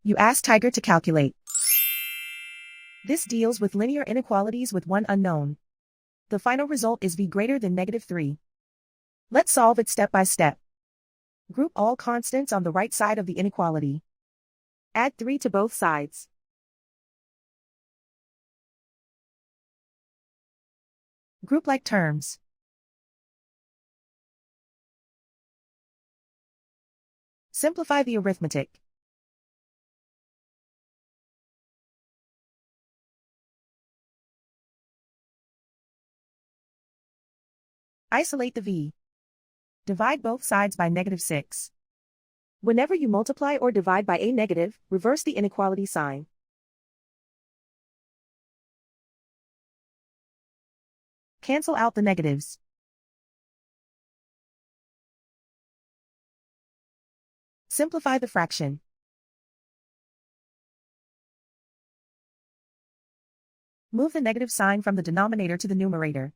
You ask Tiger to calculate. This deals with linear inequalities with one unknown. The final result is v greater than -3. Let's solve it step by step. Group all constants on the right side of the inequality. Add 3 to both sides. Group like terms. Simplify the arithmetic. Isolate the v. Divide both sides by -6. Whenever you multiply or divide by a negative, reverse the inequality sign. Cancel out the negatives. Simplify the fraction. Move the negative sign from the denominator to the numerator.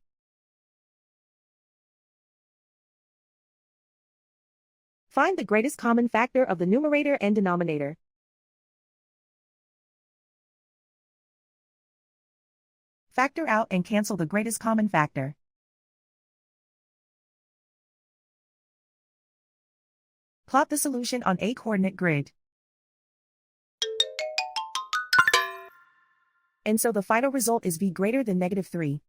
Find the greatest common factor of the numerator and denominator. Factor out and cancel the greatest common factor. Plot the solution on a coordinate grid. And so the final result is v greater than -3.